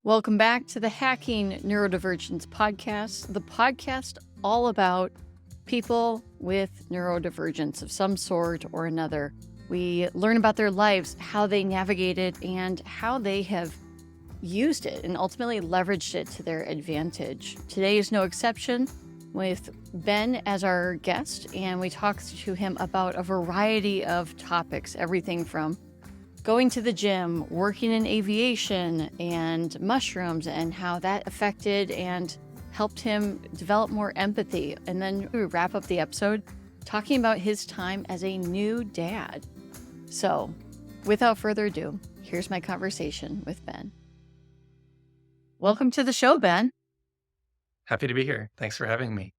Welcome back to the Hacking Neurodivergence podcast, the podcast all about people with neurodivergence of some sort or another. We learn about their lives, how they navigated, and how they have used it and ultimately leveraged it to their advantage. Today is no exception, with Ben as our guest, and we talked to him about a variety of topics, everything from going to the gym, working in aviation, and mushrooms, and how that affected and helped him develop more empathy. And then we wrap up the episode talking about his time as a new dad. So, without further ado, here's my conversation with Ben. Welcome to the show, Ben. Happy to be here. Thanks for having me.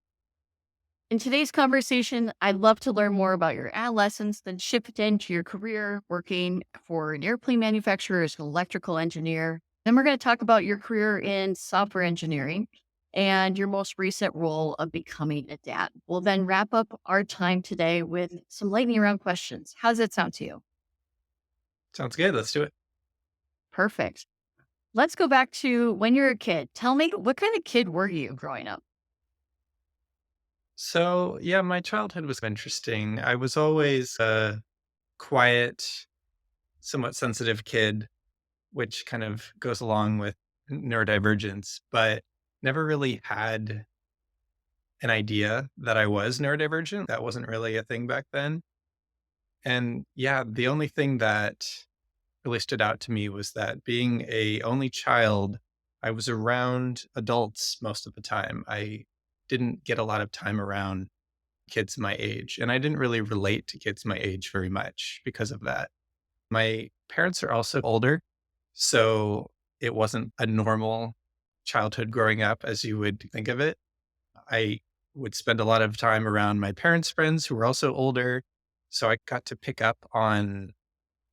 In today's conversation, I'd love to learn more about your adolescence, then shift into your career working for an airplane manufacturer as an electrical engineer. Then we're going to talk about your career in software engineering and your most recent role of becoming a dad. We'll then wrap up our time today with some lightning round questions. How does that sound to you? Sounds good. Let's do it. Perfect. Let's go back to when you were a kid. Tell me, what kind of kid were you growing up? So, yeah, my childhood was interesting. I was always a quiet, somewhat sensitive kid, which kind of goes along with neurodivergence, but never really had an idea that I was neurodivergent. That wasn't really a thing back then. And yeah, the only thing that really stood out to me was that being a only child, I was around adults most of the time. I didn't get a lot of time around kids my age, and I didn't really relate to kids my age very much because of that. My parents are also older, so it wasn't a normal childhood growing up as you would think of it. I would spend a lot of time around my parents' friends who were also older, so I got to pick up on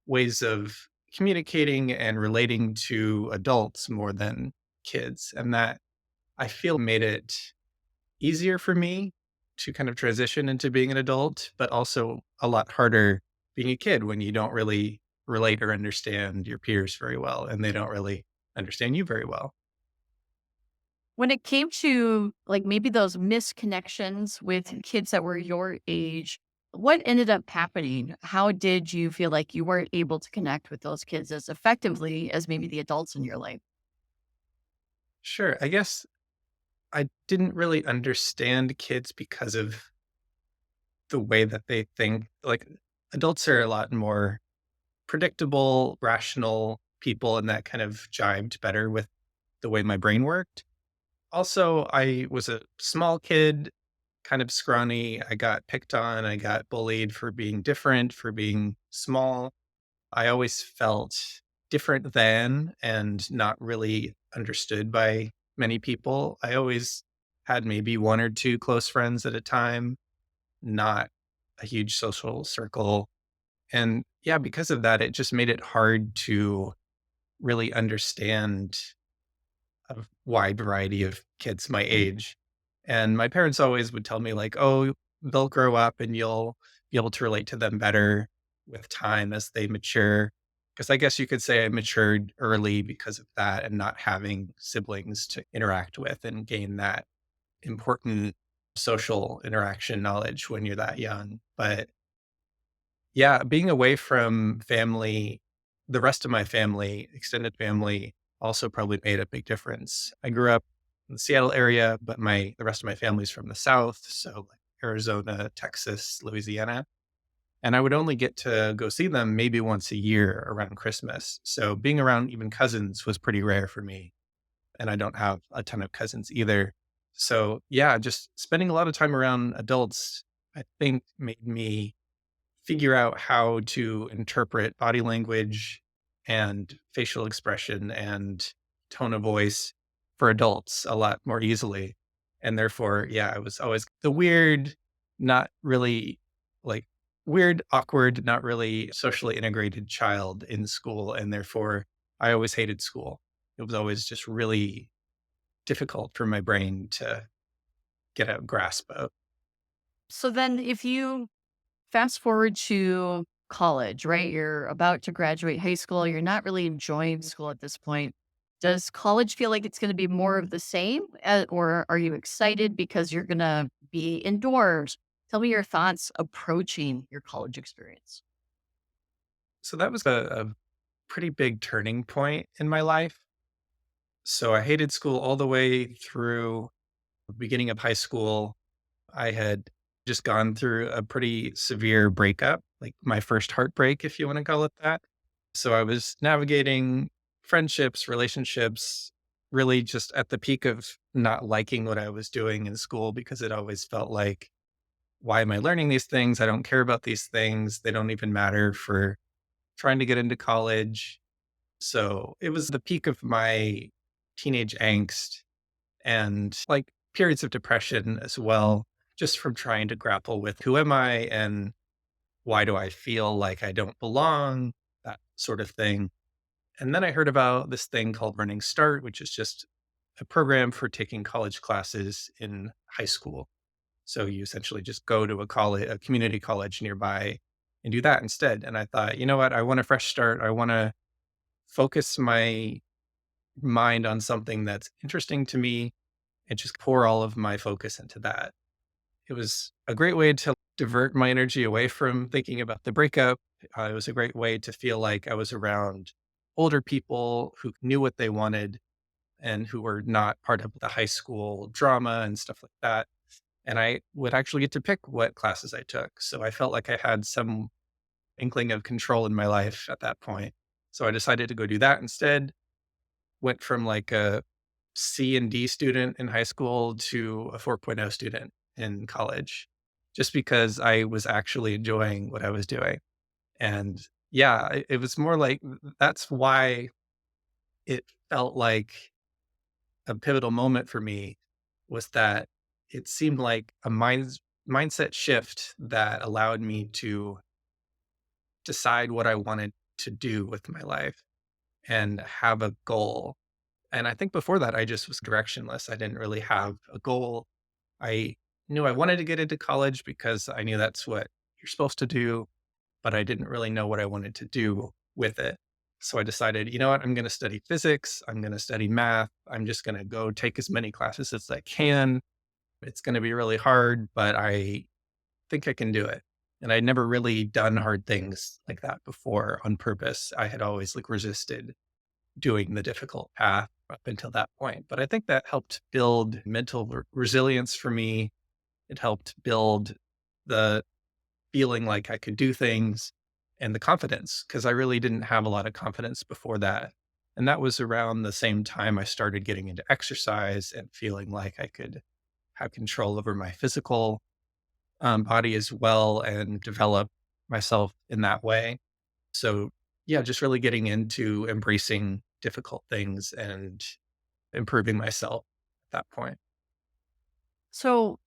ways of communicating and relating to adults more than kids. And that I feel made it easier for me to kind of transition into being an adult, but also a lot harder being a kid when you don't really relate or understand your peers very well and they don't really understand you very well. When it came to like maybe those misconnections with kids that were your age, what ended up happening? How did you feel like you weren't able to connect with those kids as effectively as maybe the adults in your life? Sure. I guess I didn't really understand kids because of the way that they think. Like adults are a lot more predictable, rational people, and that kind of jived better with the way my brain worked. Also, I was a small kid, kind of scrawny. I got picked on. I got bullied for being different, for being small. I always felt different than and not really understood by many people. I always had maybe one or two close friends at a time, not a huge social circle. And yeah, because of that, it just made it hard to really understand a wide variety of kids my age. And my parents always would tell me, like, oh, they'll grow up and you'll be able to relate to them better with time as they mature. Because I guess you could say I matured early because of that and not having siblings to interact with and gain that important social interaction knowledge when you're that young. But yeah, being away from family, the rest of my family, extended family, also probably made a big difference. I grew up in the Seattle area, but the rest of my family's from the South, so like Arizona, Texas, Louisiana. And I would only get to go see them maybe once a year around Christmas. So being around even cousins was pretty rare for me. And I don't have a ton of cousins either. So yeah, just spending a lot of time around adults, I think made me figure out how to interpret body language and facial expression and tone of voice for adults a lot more easily. And therefore, yeah, I was always the weird, not really like weird, awkward, not really socially integrated child in school. And therefore, I always hated school. It was always just really difficult for my brain to get a grasp of. So then, if you fast forward to college, right? You're about to graduate high school, you're not really enjoying school at this point. Does college feel like it's going to be more of the same? Or are you excited because you're going to be indoors? Tell me your thoughts approaching your college experience. So that was a pretty big turning point in my life. So I hated school all the way through the beginning of high school. I had just gone through a pretty severe breakup, like my first heartbreak, if you want to call it that. So I was navigating friendships, relationships, really just at the peak of not liking what I was doing in school because it always felt like, why am I learning these things? I don't care about these things. They don't even matter for trying to get into college. So it was the peak of my teenage angst and like periods of depression as well, just from trying to grapple with who am I and why do I feel like I don't belong, that sort of thing. And then I heard about this thing called Running Start, which is just a program for taking college classes in high school. So you essentially just go to a community college nearby and do that instead. And I thought, you know what? I want a fresh start. I want to focus my mind on something that's interesting to me and just pour all of my focus into that. It was a great way to divert my energy away from thinking about the breakup. It was a great way to feel like I was around older people who knew what they wanted and who were not part of the high school drama and stuff like that. And I would actually get to pick what classes I took. So I felt like I had some inkling of control in my life at that point. So I decided to go do that instead. Went from like a C and D student in high school to a 4.0 student in college, just because I was actually enjoying what I was doing. And yeah, it was more like that's why it felt like a pivotal moment for me was that it seemed like a mindset shift that allowed me to decide what I wanted to do with my life and have a goal. And I think before that, I just was directionless. I didn't really have a goal. I knew I wanted to get into college because I knew that's what you're supposed to do, but I didn't really know what I wanted to do with it. So I decided, you know what, I'm going to study physics. I'm going to study math. I'm just going to go take as many classes as I can. It's going to be really hard, but I think I can do it. And I'd never really done hard things like that before on purpose. I had always like resisted doing the difficult path up until that point. But I think that helped build mental resilience for me. It helped build the feeling like I could do things and the confidence because I really didn't have a lot of confidence before that. And that was around the same time I started getting into exercise and feeling like I could have control over my physical body as well and develop myself in that way. So, yeah, just really getting into embracing difficult things and improving myself at that point. So,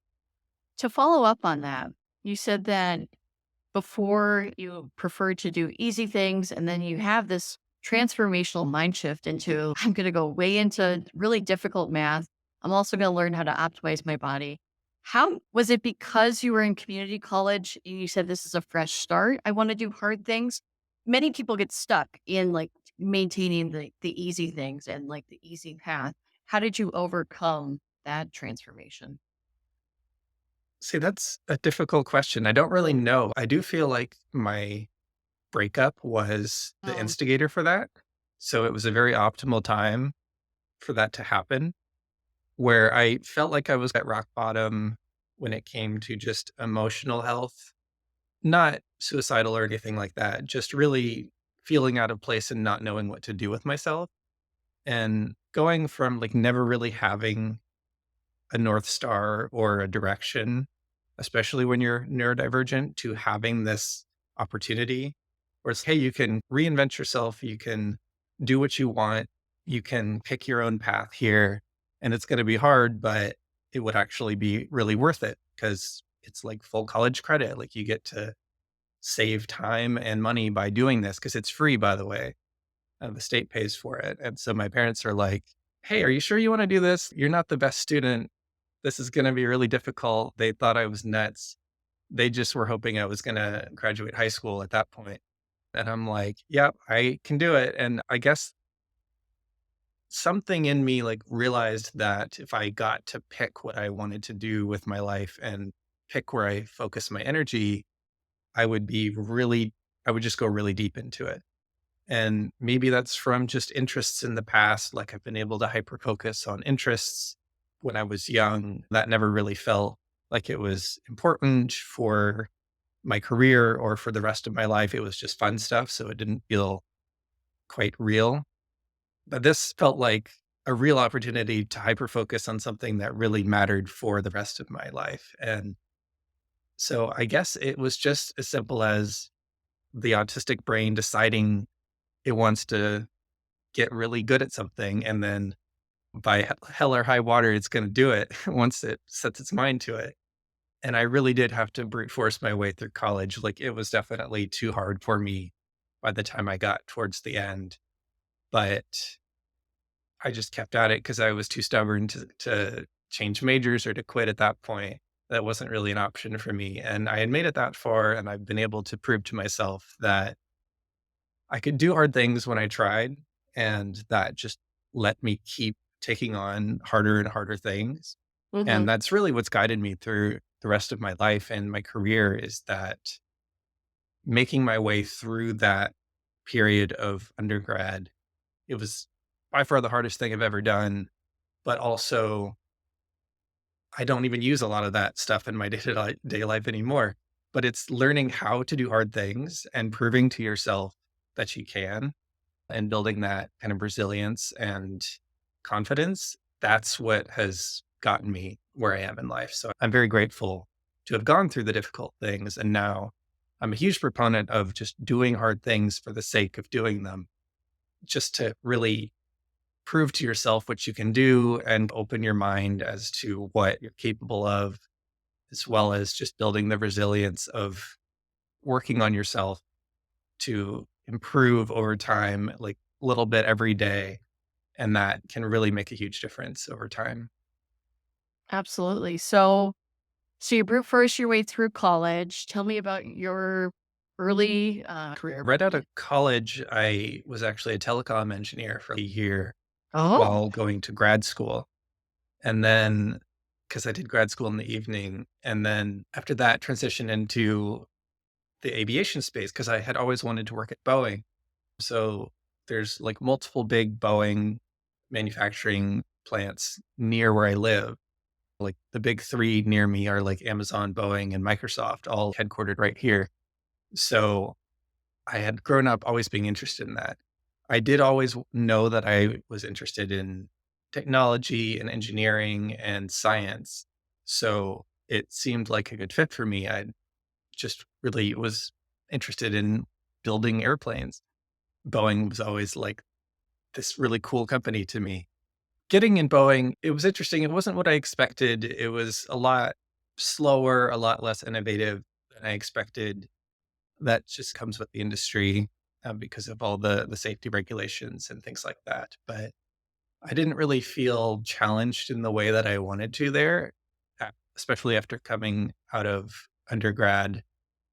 to follow up on that, you said that before you preferred to do easy things, and then you have this transformational mind shift into I'm going to go way into really difficult math. I'm also going to learn how to optimize my body. How was it because you were in community college and you said this is a fresh start? I want to do hard things. Many people get stuck in like maintaining the easy things and like the easy path. How did you overcome that transformation? See, that's a difficult question. I don't really know. I do feel like my breakup was the Oh, instigator for that. So it was a very optimal time for that to happen, where I felt like I was at rock bottom when it came to just emotional health, not suicidal or anything like that, just really feeling out of place and not knowing what to do with myself. And going from like never really having a North Star or a direction, especially when you're neurodivergent, to having this opportunity where it's, hey, you can reinvent yourself, you can do what you want, you can pick your own path here. And it's going to be hard, but it would actually be really worth it because it's like full college credit. Like you get to save time and money by doing this because it's free, by the way. The state pays for it. And so my parents are like, hey, are you sure you want to do this? You're not the best student. This is going to be really difficult. They thought I was nuts. They just were hoping I was going to graduate high school at that point. And I'm like, yep, I can do it. And I guess something in me like realized that if I got to pick what I wanted to do with my life and pick where I focus my energy, I would be really, I would just go really deep into it. And maybe that's from just interests in the past. Like I've been able to hyper focus on interests when I was young. That never really felt like it was important for my career or for the rest of my life. It was just fun stuff. So it didn't feel quite real. But this felt like a real opportunity to hyper focus on something that really mattered for the rest of my life. And so I guess it was just as simple as the autistic brain deciding it wants to get really good at something. And then by hell or high water, it's going to do it once it sets its mind to it. And I really did have to brute force my way through college. Like it was definitely too hard for me by the time I got towards the end. But I just kept at it because I was too stubborn to change majors or to quit at that point. That wasn't really an option for me. And I had made it that far, and I've been able to prove to myself that I could do hard things when I tried. And that just let me keep taking on harder and harder things. Hmm. And that's really what's guided me through the rest of my life and my career is that making my way through that period of undergrad, it was by far the hardest thing I've ever done. But also, I don't even use a lot of that stuff in my day-to-day life anymore. But it's learning how to do hard things and proving to yourself that you can and building that kind of resilience and confidence. That's what has gotten me where I am in life. So I'm very grateful to have gone through the difficult things. And now I'm a huge proponent of just doing hard things for the sake of doing them, just to really prove to yourself what you can do and open your mind as to what you're capable of, as well as just building the resilience of working on yourself to improve over time, like a little bit every day. And that can really make a huge difference over time. Absolutely. So you brute force your way through college. Tell me about your early career. Right out of college, I was actually a telecom engineer for a year Oh, while going to grad school. And then, because I did grad school in the evening, and then after that, transitioned into the aviation space because I had always wanted to work at Boeing. So there's like multiple big Boeing manufacturing plants near where I live. Like the big three near me are like Amazon, Boeing, and Microsoft, all headquartered right here. So I had grown up always being interested in that. I did always know that I was interested in technology and engineering and science. So it seemed like a good fit for me. I just really was interested in building airplanes. Boeing was always like this really cool company to me. Getting in Boeing, it was interesting. It wasn't what I expected. It was a lot slower, a lot less innovative than I expected. That just comes with the industry because of all the safety regulations and things like that. But I didn't really feel challenged in the way that I wanted to there, especially after coming out of undergrad.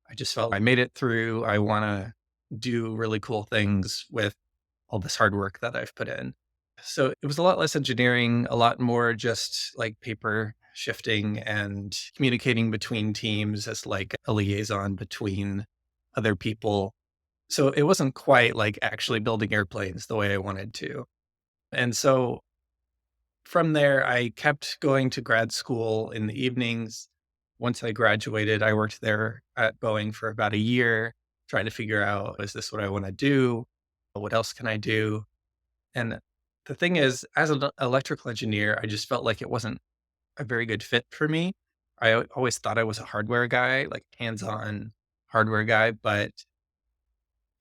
I just felt I made it through. I want to do really cool things with all this hard work that I've put in. So it was a lot less engineering, a lot more just like paper shifting and communicating between teams as like a liaison between other people. So it wasn't quite like actually building airplanes the way I wanted to. And so from there, I kept going to grad school in the evenings. Once I graduated, I worked there at Boeing for about a year, trying to figure out, is this what I want to do? What else can I do? And the thing is, as an electrical engineer, I just felt like it wasn't a very good fit for me. Always thought I was a hardware guy, like hands-on hardware guy, but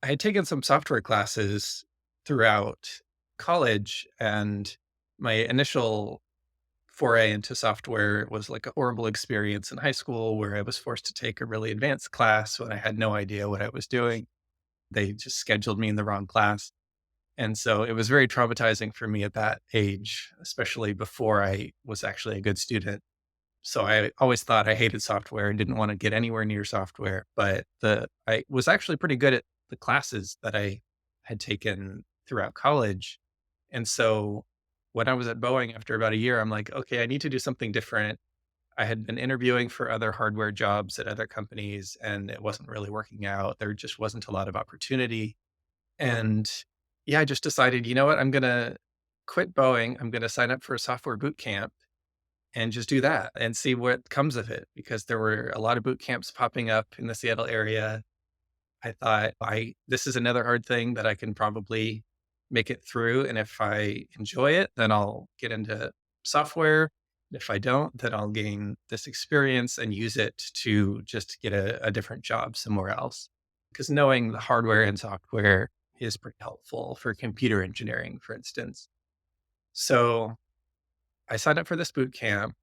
I had taken some software classes throughout college, and my initial foray into software was like a horrible experience in high school where I was forced to take a really advanced class when I had no idea what I was doing. They just scheduled me in the wrong class. And so it was very traumatizing for me at that age, especially before I was actually a good student. So I always thought I hated software and didn't want to get anywhere near software, but I was actually pretty good at the classes that I had taken throughout college. And so when I was at Boeing after about a year, I'm like, okay, I need to do something different. I had been interviewing for other hardware jobs at other companies and it wasn't really working out. There just wasn't a lot of opportunity. And yeah, I just decided, you know what? I'm going to quit Boeing. I'm going to sign up for a software boot camp and just do that and see what comes of it because there were a lot of boot camps popping up in the Seattle area. I thought this is another hard thing that I can probably make it through. And if I enjoy it, then I'll get into software. If I don't, then I'll gain this experience and use it to just get a different job somewhere else. Because knowing the hardware and software is pretty helpful for computer engineering, for instance. So I signed up for this boot camp.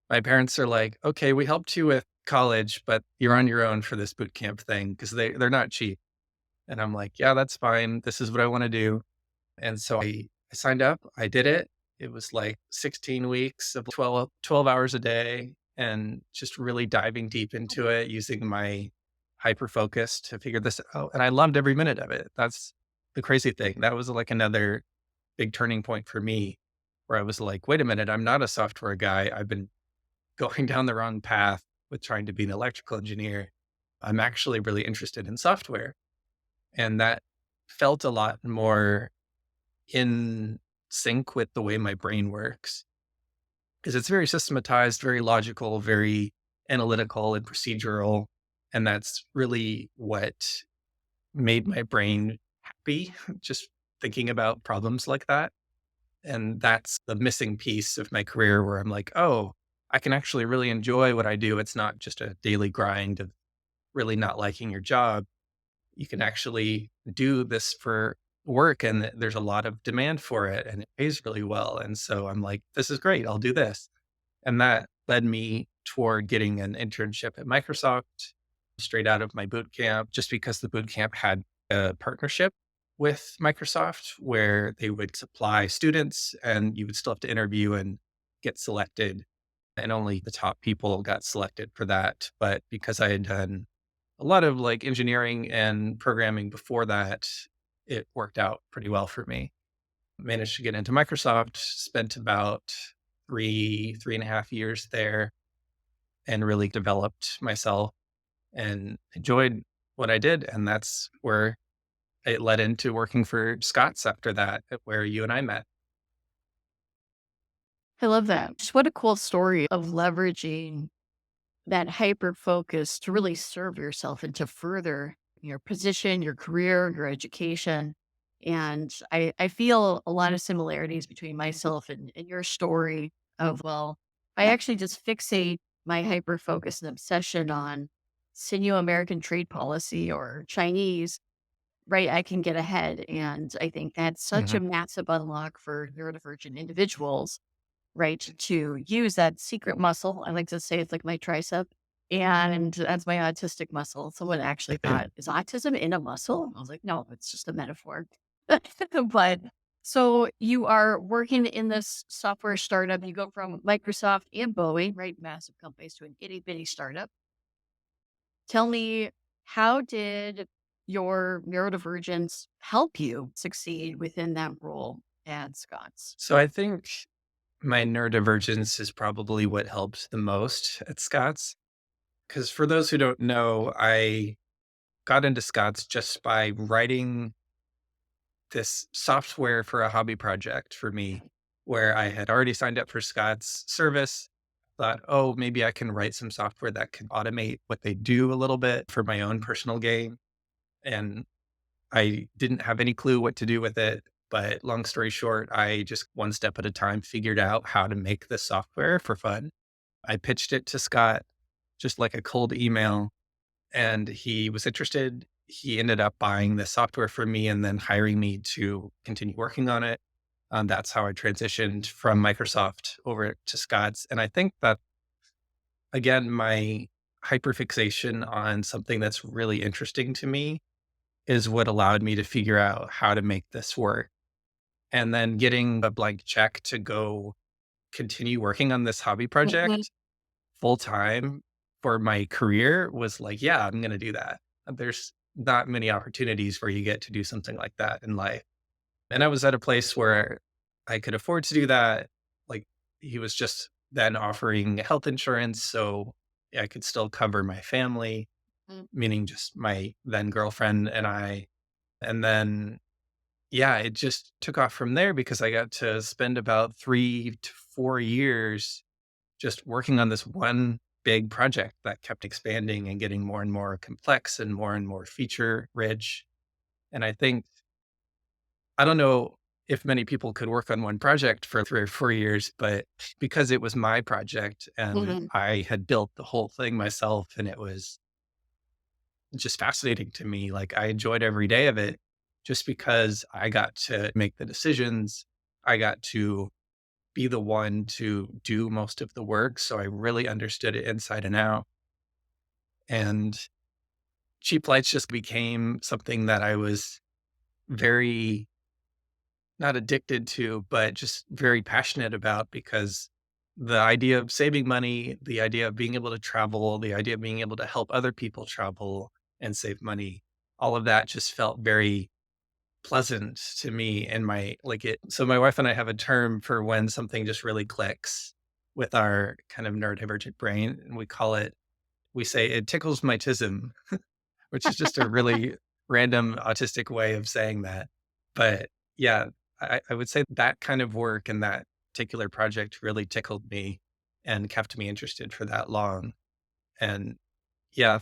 My parents are like, okay, we helped you with college, but you're on your own for this boot camp thing because they're not cheap. And I'm like, yeah, that's fine. This is what I want to do. And so I signed up. I did it. It was like 16 weeks of 12 hours a day and just really diving deep into it using my hyper focus to figure this out. And I loved every minute of it. That's the crazy thing. That was like another big turning point for me where I was like, wait a minute, I'm not a software guy. I've been going down the wrong path with trying to be an electrical engineer. I'm actually really interested in software. And that felt a lot more in sync with the way my brain works because it's very systematized, very logical, very analytical and procedural. And that's really what made my brain happy, just thinking about problems like that. And that's the missing piece of my career where I'm like, oh, I can actually really enjoy what I do. It's not just a daily grind of really not liking your job. You can actually do this for work and there's a lot of demand for it and it pays really well. And so I'm like, this is great. I'll do this. And that led me toward getting an internship at Microsoft straight out of my boot camp, just because the boot camp had a partnership with Microsoft where they would supply students and you would still have to interview and get selected. And only the top people got selected for that. But because I had done a lot of like engineering and programming before that, it worked out pretty well for me. Managed to get into Microsoft, spent about 3.5 years there and really developed myself and enjoyed what I did. And that's where it led into working for Scott's after that, where you and I met. I love that. Just what a cool story of leveraging that hyper focus to really serve yourself and to further your position, your career, your education. And I feel a lot of similarities between myself and your story of, well, I actually just fixate my hyper focus and obsession on Sino American trade policy or Chinese, right? I can get ahead. And I think that's such a Mhm. massive unlock for neurodivergent individuals, right? To use that secret muscle. I like to say it's like my tricep. And that's my autistic muscle. Someone actually thought, is autism in a muscle? I was like, no, it's just a metaphor. But so you are working in this software startup. You go from Microsoft and Boeing, right? Massive companies to an itty bitty startup. Tell me, how did your neurodivergence help you succeed within that role at Scott's? So I think my neurodivergence is probably what helped the most at Scott's. Because for those who don't know, I got into Scott's just by writing this software for a hobby project for me, where I had already signed up for Scott's service. Thought, oh, maybe I can write some software that can automate what they do a little bit for my own personal gain. And I didn't have any clue what to do with it. But long story short, I just one step at a time figured out how to make this software for fun. I pitched it to Scott, just like a cold email, and he was interested. He ended up buying the software from me and then hiring me to continue working on it. That's how I transitioned from Microsoft over to Scott's. And I think that, again, my hyperfixation on something that's really interesting to me is what allowed me to figure out how to make this work. And then getting a blank check to go continue working on this hobby Mhm. project full time for my career was like, yeah, I'm going to do that. There's not many opportunities where you get to do something like that in life. And I was at a place where I could afford to do that. Like, he was just then offering health insurance, so I could still cover my family, Mm. meaning just my then girlfriend and I. And then, yeah, it just took off from there because I got to spend about 3 to 4 years just working on this one big project that kept expanding and getting more and more complex and more feature rich. And I think I don't know if many people could work on one project for 3 or 4 years, but because it was my project and Mhm. I had built the whole thing myself and it was just fascinating to me, like, I enjoyed every day of it just because I got to make the decisions. I got to be the one to do most of the work, so I really understood it inside and out. And cheap flights just became something that I was very not addicted to, but just very passionate about because the idea of saving money, the idea of being able to travel, the idea of being able to help other people travel and save money, all of that just felt very pleasant to me and my like it. So my wife and I have a term for when something just really clicks with our kind of neurodivergent brain, and we say it tickles my tism, which is just a really random autistic way of saying that. But yeah, I would say that kind of work and that particular project really tickled me and kept me interested for that long. And yeah,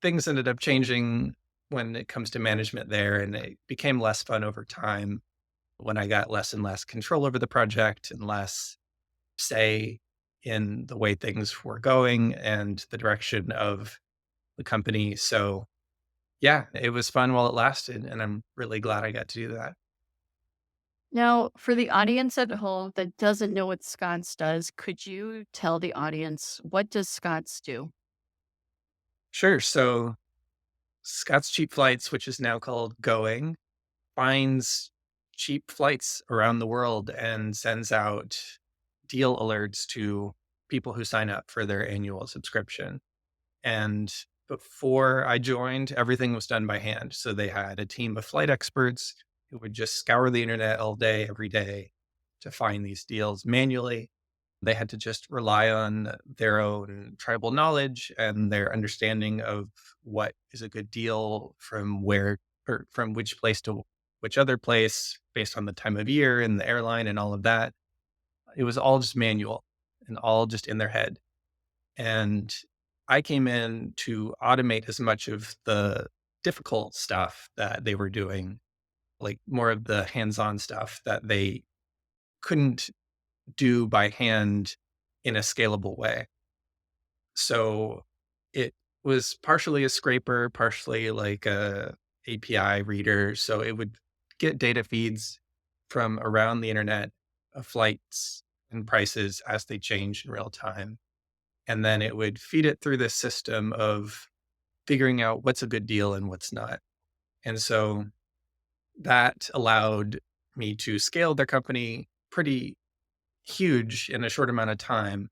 things ended up changing when it comes to management there, and it became less fun over time when I got less and less control over the project and less say in the way things were going and the direction of the company. So yeah, it was fun while it lasted, and I'm really glad I got to do that. Now, for the audience at home that doesn't know what sconce does, could you tell the audience what does sconce do? Sure. So Scott's Cheap Flights, which is now called Going, finds cheap flights around the world and sends out deal alerts to people who sign up for their annual subscription. And before I joined, everything was done by hand. So they had a team of flight experts who would just scour the internet all day, every day to find these deals manually. They had to just rely on their own tribal knowledge and their understanding of what is a good deal from where or from which place to which other place based on the time of year and the airline and all of that. It was all just manual and all just in their head. And I came in to automate as much of the difficult stuff that they were doing, like more of the hands on stuff that they couldn't do by hand in a scalable way. So it was partially a scraper, partially like a API reader. So it would get data feeds from around the internet of flights and prices as they change in real time. And then it would feed it through this system of figuring out what's a good deal and what's not. And so that allowed me to scale their company pretty huge in a short amount of time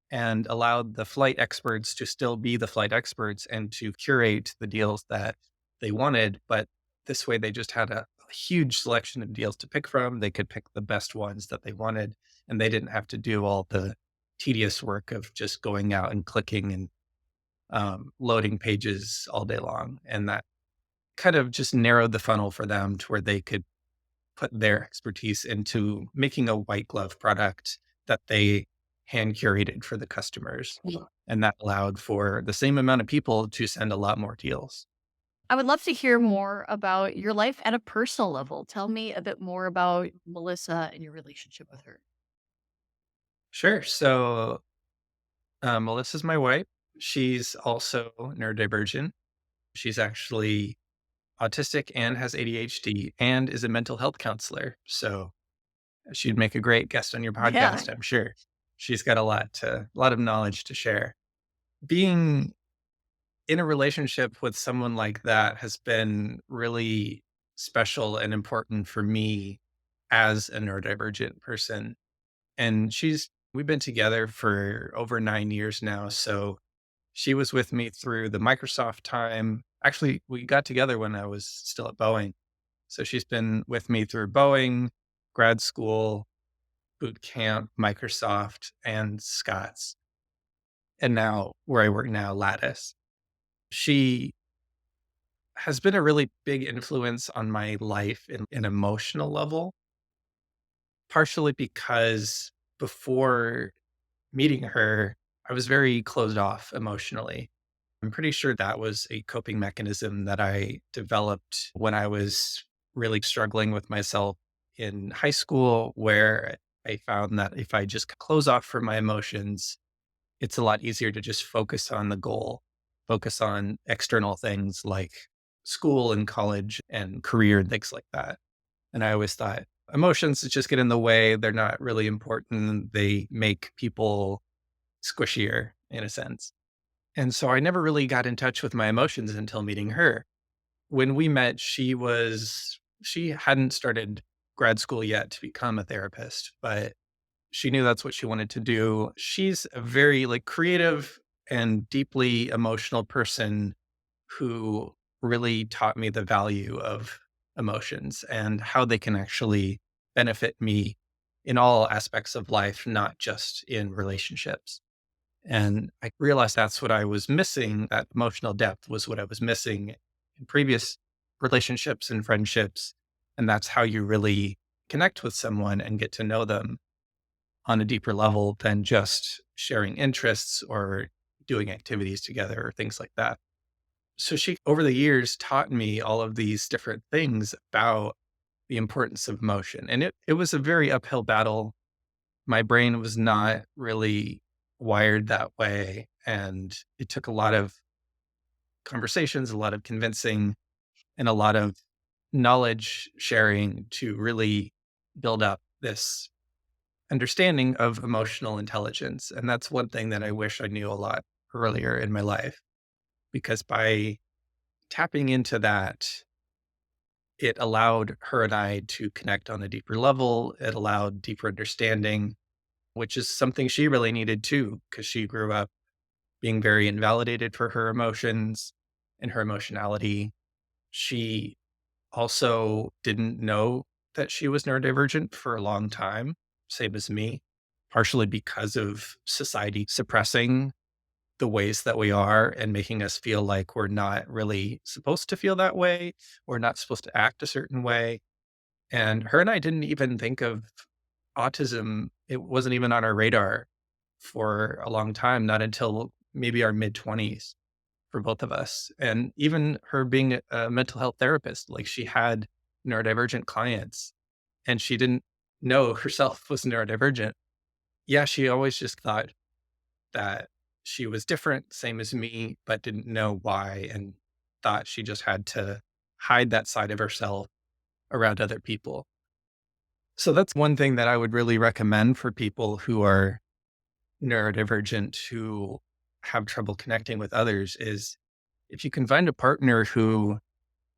and allowed the flight experts to still be the flight experts and to curate the deals that they wanted. But this way, they just had a huge selection of deals to pick from. They could pick the best ones that they wanted, and they didn't have to do all the tedious work of just going out and clicking and loading pages all day long. And that kind of just narrowed the funnel for them to where they could put their expertise into making a white glove product that they hand curated for the customers. Yeah. And that allowed for the same amount of people to send a lot more deals. I would love to hear more about your life at a personal level. Tell me a bit more about Melissa and your relationship with her. Sure. So Melissa's my wife. She's also neurodivergent. She's actually autistic and has ADHD and is a mental health counselor. So she'd make a great guest on your Yeah. podcast, I'm sure. She's got a lot of knowledge to share. Being in a relationship with someone like that has been really special and important for me as a neurodivergent person. And we've been together for over 9 years now. So she was with me through the Microsoft time. Actually, we got together when I was still at Boeing. So she's been with me through Boeing. grad school, boot camp, Microsoft, and Scott's. And now where I work now, Lattice. She has been a really big influence on my life in an emotional level, partially because before meeting her, I was very closed off emotionally. I'm pretty sure that was a coping mechanism that I developed when I was really struggling with myself in high school, where I found that if I just close off from my emotions, it's a lot easier to just focus on the goal, focus on external things like school and college and career and things like that. And I always thought emotions just get in the way. They're not really important. They make people squishier in a sense. And so I never really got in touch with my emotions until meeting her. When we met, she hadn't started grad school yet to become a therapist, but she knew that's what she wanted to do. She's a very creative and deeply emotional person who really taught me the value of emotions and how they can actually benefit me in all aspects of life, not just in relationships. And I realized that's what I was missing. That emotional depth was what I was missing in previous relationships and friendships. And that's how you really connect with someone and get to know them on a deeper level than just sharing interests or doing activities together or things like that. So she, over the years, taught me all of these different things about the importance of emotion. And it was a very uphill battle. My brain was not really wired that way. And it took a lot of conversations, a lot of convincing, and a lot of knowledge sharing to really build up this understanding of emotional intelligence. And that's one thing that I wish I knew a lot earlier in my life, because by tapping into that, it allowed her and I to connect on a deeper level. It allowed deeper understanding, which is something she really needed too, because she grew up being very invalidated for her emotions and her emotionality. She also didn't know that she was neurodivergent for a long time, same as me, partially because of society suppressing the ways that we are and making us feel like we're not really supposed to feel that way. We're not supposed to act a certain way. And her and I didn't even think of autism. It wasn't even on our radar for a long time, not until maybe our mid 20s for both of us. And even her being a mental health therapist, she had neurodivergent clients and she didn't know herself was neurodivergent. Yeah, she always just thought that she was different, same as me, but didn't know why and thought she just had to hide that side of herself around other people. So that's one thing that I would really recommend for people who are neurodivergent, who have trouble connecting with others, is if you can find a partner who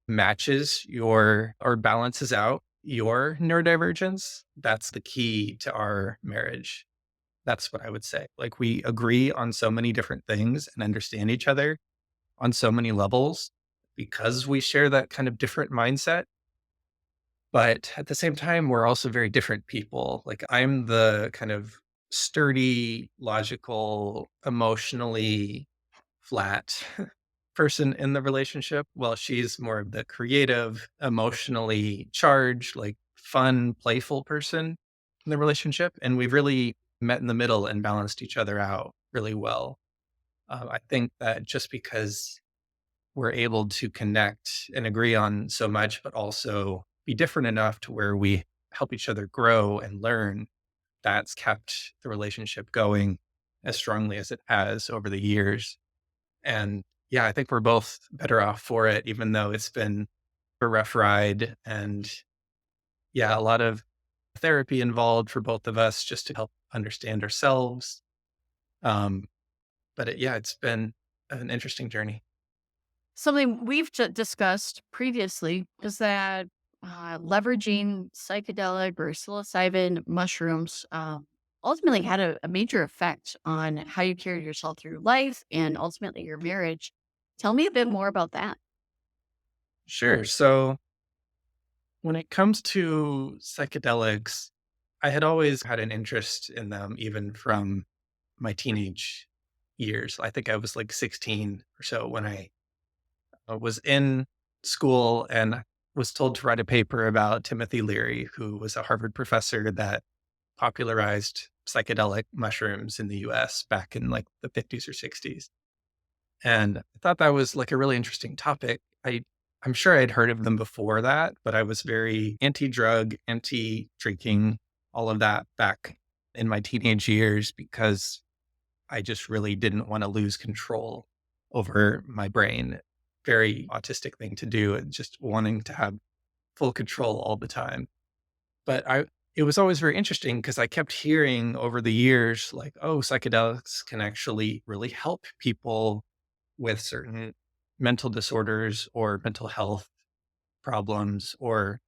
matches your or balances out your neurodivergence, that's the key to our marriage. That's what I would say. We agree on so many different things and understand each other on so many levels because we share that kind of different mindset. But at the same time, we're also very different people. I'm the kind of sturdy, logical, emotionally flat person in the relationship, while she's more of the creative, emotionally charged, fun, playful person in the relationship. And we've really met in the middle and balanced each other out really well. I think that just because we're able to connect and agree on so much, but also be different enough to where we help each other grow and learn, that's kept the relationship going as strongly as it has over the years. And yeah, I think we're both better off for it, even though it's been a rough ride. And yeah, a lot of therapy involved for both of us just to help understand ourselves. Um, but it's been an interesting journey. Something we've discussed previously is that leveraging psychedelic or psilocybin mushrooms ultimately had a major effect on how you carried yourself through life and ultimately your marriage. Tell me a bit more about that. Sure. So When it comes to psychedelics, I had always had an interest in them, even from my teenage years. I think I was like 16 or so when I was in school and was told to write a paper about Timothy Leary, who was a Harvard professor that popularized psychedelic mushrooms in the US back in like the 50s or 60s. And I thought that was like a really interesting topic. I'm sure I'd heard of them before that, but I was very anti-drug, anti-drinking, all of that back in my teenage years because I just really didn't want to lose control over my brain. Very autistic thing to do, and just wanting to have full control all the time. But it was always very interesting because I kept hearing over the years, like, oh, psychedelics can actually really help people with certain mental disorders or mental health problems, or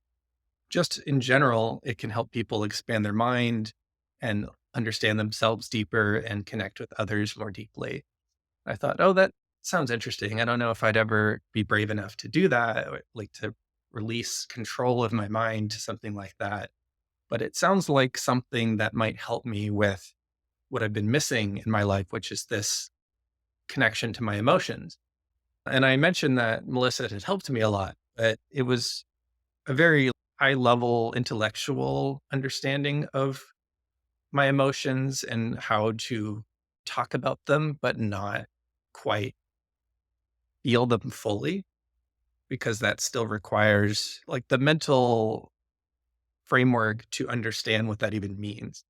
just in general, it can help people expand their mind and understand themselves deeper and connect with others more deeply. I thought, oh, that sounds interesting. I don't know if I'd ever be brave enough to do that, or like to release control of my mind to something like that. But it sounds like something that might help me with what I've been missing in my life, which is this connection to my emotions. And I mentioned that Melissa had helped me a lot, but it was a very high level intellectual understanding of my emotions and how to talk about them, but not quite feel them fully, because that still requires like the mental framework to understand what that even means.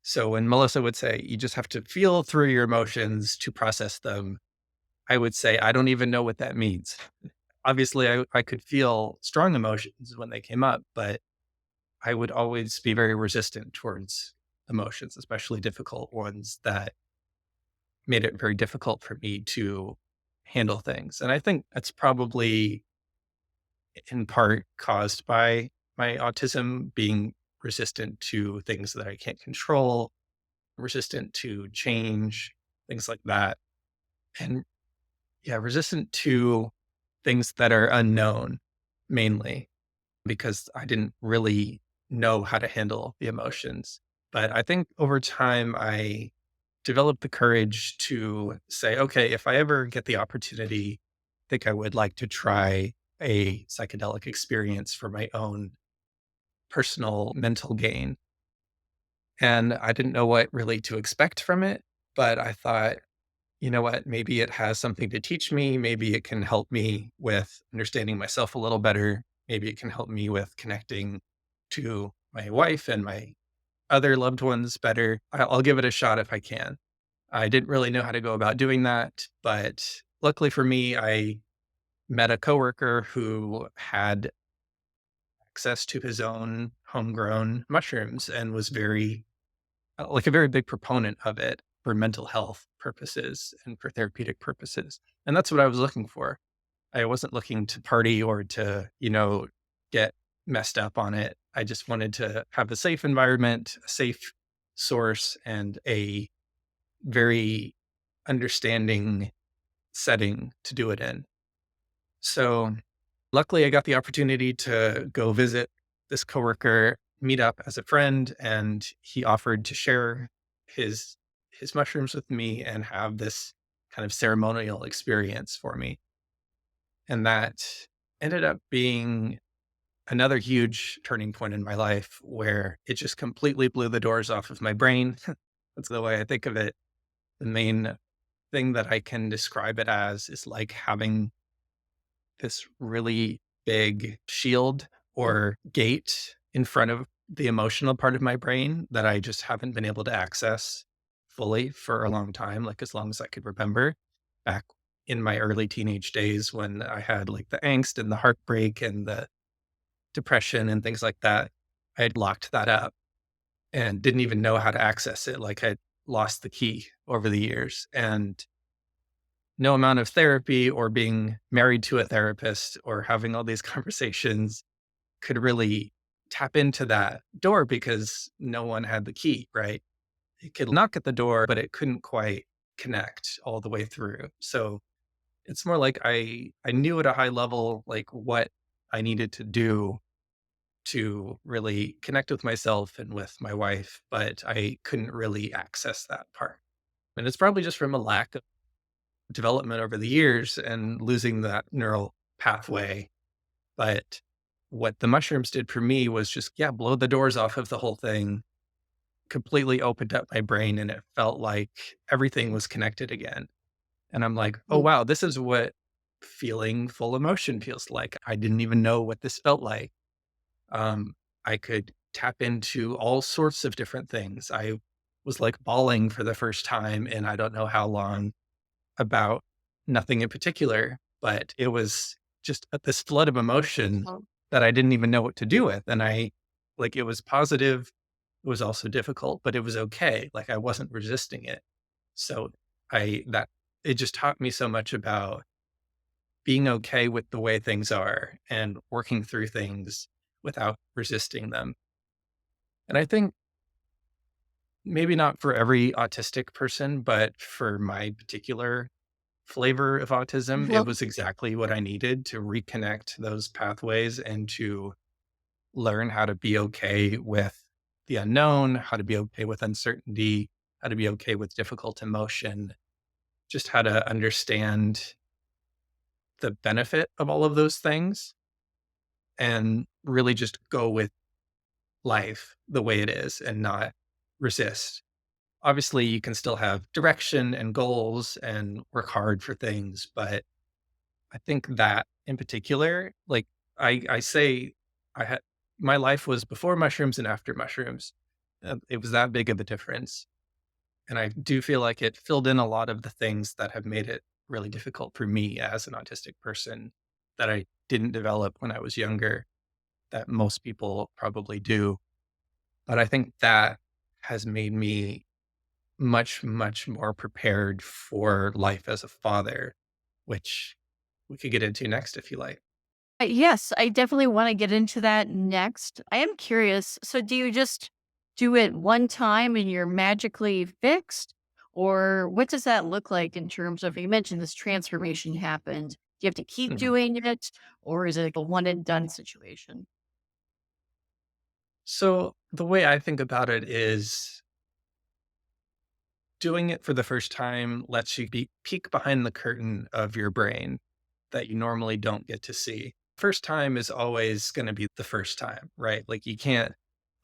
So when Melissa would say, you just have to feel through your emotions to process them, I would say, I don't even know what that means. Obviously, I could feel strong emotions when they came up, but I would always be very resistant towards emotions, especially difficult ones that made it very difficult for me to handle things. And I think that's probably in part caused by my autism, being resistant to things that I can't control, resistant to change, things like that. And yeah, resistant to things that are unknown mainly, because I didn't really know how to handle the emotions. But I think over time, I developed the courage to say, okay, if I ever get the opportunity, I think I would like to try a psychedelic experience for my own personal mental gain. And I didn't know what really to expect from it, but I thought, you know what, maybe it has something to teach me. Maybe it can help me with understanding myself a little better. Maybe it can help me with connecting to my wife and my other loved ones better. I'll give it a shot if I can. I didn't really know how to go about doing that, but luckily for me, I met a coworker who had access to his own homegrown mushrooms and was very, like a very big proponent of it for mental health purposes and for therapeutic purposes. And that's what I was looking for. I wasn't looking to party or to, get messed up on it. I just wanted to have a safe environment, a safe source, and a very understanding setting to do it in. So luckily, I got the opportunity to go visit this coworker, meet up as a friend, and he offered to share his his mushrooms with me and have this kind of ceremonial experience for me. And that ended up being another huge turning point in my life where it just completely blew the doors off of my brain. That's the way I think of it. The main thing that I can describe it as is like having this really big shield or gate in front of the emotional part of my brain that I just haven't been able to access fully for a long time, like as long as I could remember, back in my early teenage days when I had like the angst and the heartbreak and the depression and things like that. I had locked that up and didn't even know how to access it. Like I'd lost the key over the years. And no amount of therapy or being married to a therapist or having all these conversations could really tap into that door because no one had the key, right? It could knock at the door, but it couldn't quite connect all the way through. So it's more like I knew at a high level like what I needed to do to really connect with myself and with my wife, but I couldn't really access that part. And it's probably just from a lack of development over the years and losing that neural pathway. But what the mushrooms did for me was just, yeah, blow the doors off of the whole thing, completely opened up my brain, and it felt like everything was connected again. And I'm like, oh, Mm. wow, this is what feeling full emotion feels like. I didn't even know what this felt like. I could tap into all sorts of different things. I was like bawling for the first time in I don't know how long about nothing in particular, but it was just this flood of emotion Oh. that I didn't even know what to do with. And it was positive. It was also difficult, but it was okay. Like I wasn't resisting it. So that it just taught me so much about being okay with the way things are and working through things without resisting them. And I think maybe not for every autistic person, but for my particular flavor of autism, it Well, was exactly what I needed to reconnect those pathways and to learn how to be okay with the unknown, how to be okay with uncertainty, how to be okay with difficult emotion, just how to understand the benefit of all of those things and really just go with life the way it is and not resist. Obviously, you can still have direction and goals and work hard for things, but I think that in particular, like I say, I had my life was before mushrooms and after mushrooms. It was that big of a difference, and I do feel like it filled in a lot of the things that have made it really difficult for me as an autistic person that I didn't develop when I was younger. That most people probably do, but I think that has made me much, much more prepared for life as a father, which we could get into next if you like. yes, I definitely want to get into that next. I am curious. So, do you just do it one time and you're magically fixed? Or what does that look like in terms of, you mentioned this transformation happened. Do you have to keep Mhm. doing it? Or is it like a one and done situation? So the way I think about it is doing it for the first time lets you peek behind the curtain of your brain that you normally don't get to see. First time is always going to be the first time, right? Like you can't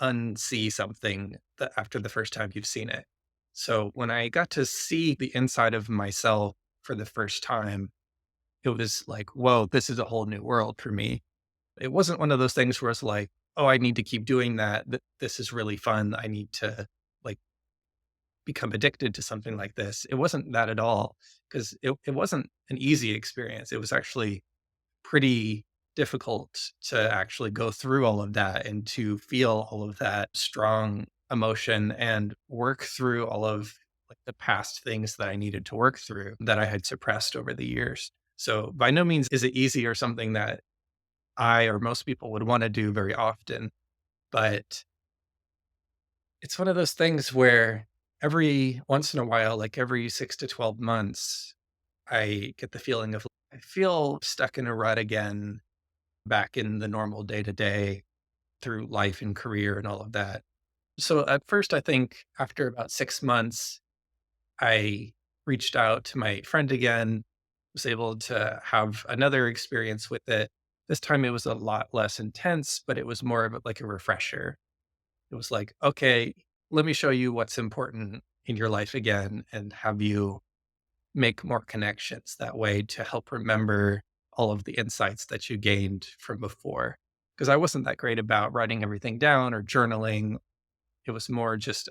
unsee something that after the first time you've seen it. So when I got to see the inside of myself for the first time, it was like, whoa, this is a whole new world for me. It wasn't one of those things where it's like, oh, I need to keep doing that. This is really fun. I need to like become addicted to something like this. It wasn't that at all because it wasn't an easy experience. It was actually pretty difficult to actually go through all of that and to feel all of that strong emotion and work through all of like the past things that I needed to work through that I had suppressed over the years. So by no means is it easy or something that I or most people would want to do very often, but it's one of those things where every once in a while, like every 6 to 12 months, I get the feeling of I feel stuck in a rut again, back in the normal day to day through life and career and all of that. So at first, I think after about 6 months, I reached out to my friend again, was able to have another experience with it. This time it was a lot less intense, but it was more of like a refresher. It was like, okay, let me show you what's important in your life again and have you make more connections that way to help remember all of the insights that you gained from before. Because I wasn't that great about writing everything down or journaling. It was more just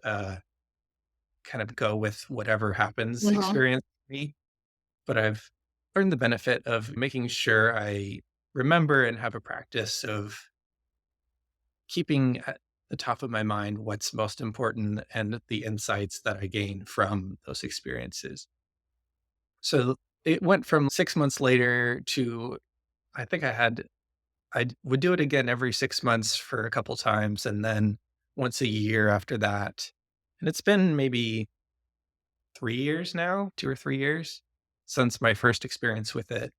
kind of go with whatever happens Mhm. experience for me. But I've learned the benefit of making sure I remember and have a practice of keeping at the top of my mind what's most important and the insights that I gain from those experiences. So it went from 6 months later to I think would do it again every 6 months for a couple times and then once a year after that. And it's been maybe 3 years now, 2 or 3 years since my first experience with it.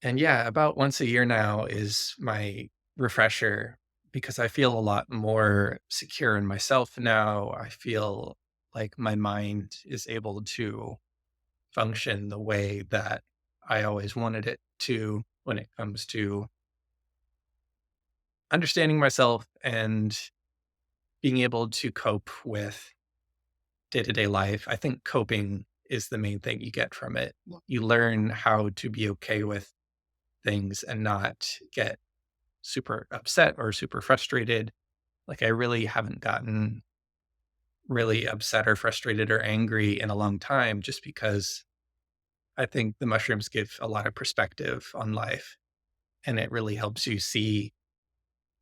And yeah, about once a year now is my refresher because I feel a lot more secure in myself now. I feel like my mind is able to function the way that I always wanted it to when it comes to understanding myself and being able to cope with day to day life. I think coping is the main thing you get from it. You learn how to be okay with things and not get super upset or super frustrated. Like, I really haven't gotten really upset or frustrated or angry in a long time just because I think the mushrooms give a lot of perspective on life, and it really helps you see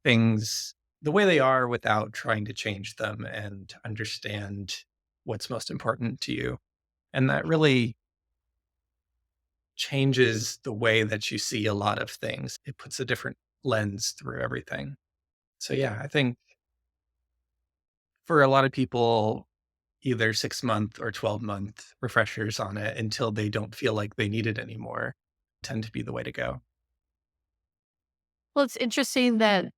things the way they are without trying to change them and understand what's most important to you. And that really changes the way that you see a lot of things. It puts a different lens through everything. So, yeah, I think for a lot of people, either 6-month or 12-month refreshers on it until they don't feel like they need it anymore tend to be the way to go. Well, it's interesting that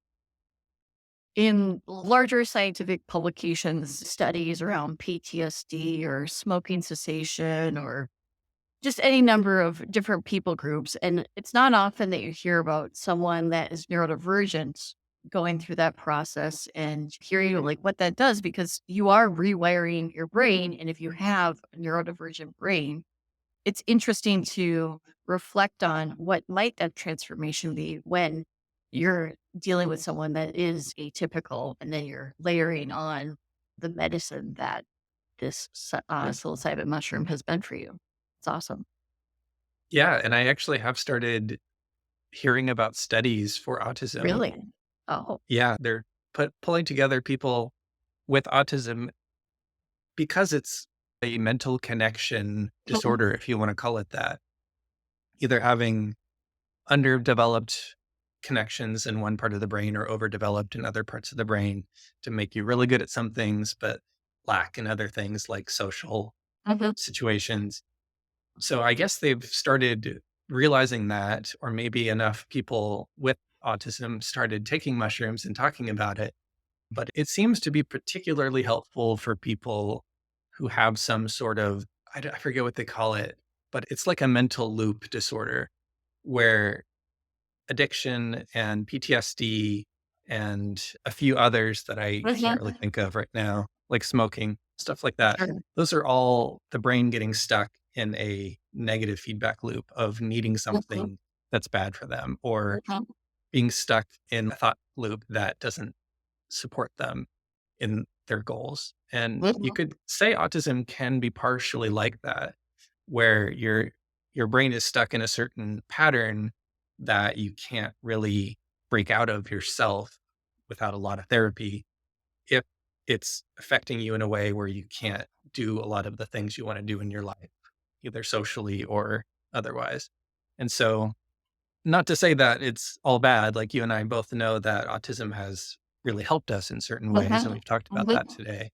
in larger scientific publications, studies around PTSD or smoking cessation or just any number of different people groups. And it's not often that you hear about someone that is neurodivergent going through that process and hearing like what that does because you are rewiring your brain. And if you have a neurodivergent brain, it's interesting to reflect on what might that transformation be when you're dealing with someone that is atypical and then you're layering on the medicine that this psilocybin mushroom has been for you. It's awesome. Yeah. And I actually have started hearing about studies for autism. Really? Oh. Yeah. They're pulling together people with autism because it's a mental connection Mhm. disorder, if you want to call it that, either having underdeveloped connections in one part of the brain or overdeveloped in other parts of the brain to make you really good at some things, but lack in other things like social Mhm. situations. So I guess they've started realizing that, or maybe enough people with autism started taking mushrooms and talking about it. But it seems to be particularly helpful for people who have some sort of, I forget what they call it, but it's like a mental loop disorder where addiction and PTSD and a few others that I can't really Mhm. think of right now, like smoking, stuff like that. Sure. Those are all the brain getting stuck in a negative feedback loop of needing Mhm. something that's bad for them or Mhm. being stuck in a thought loop that doesn't support them in their goals. And you Mhm. could say autism can be partially like that, where your brain is stuck in a certain pattern that you can't really break out of yourself without a lot of therapy if it's affecting you in a way where you can't do a lot of the things you want to do in your life, either socially or otherwise. And so, not to say that it's all bad, like you and I both know that autism has really helped us in certain ways, and Mhm. we've talked about that Mhm. today.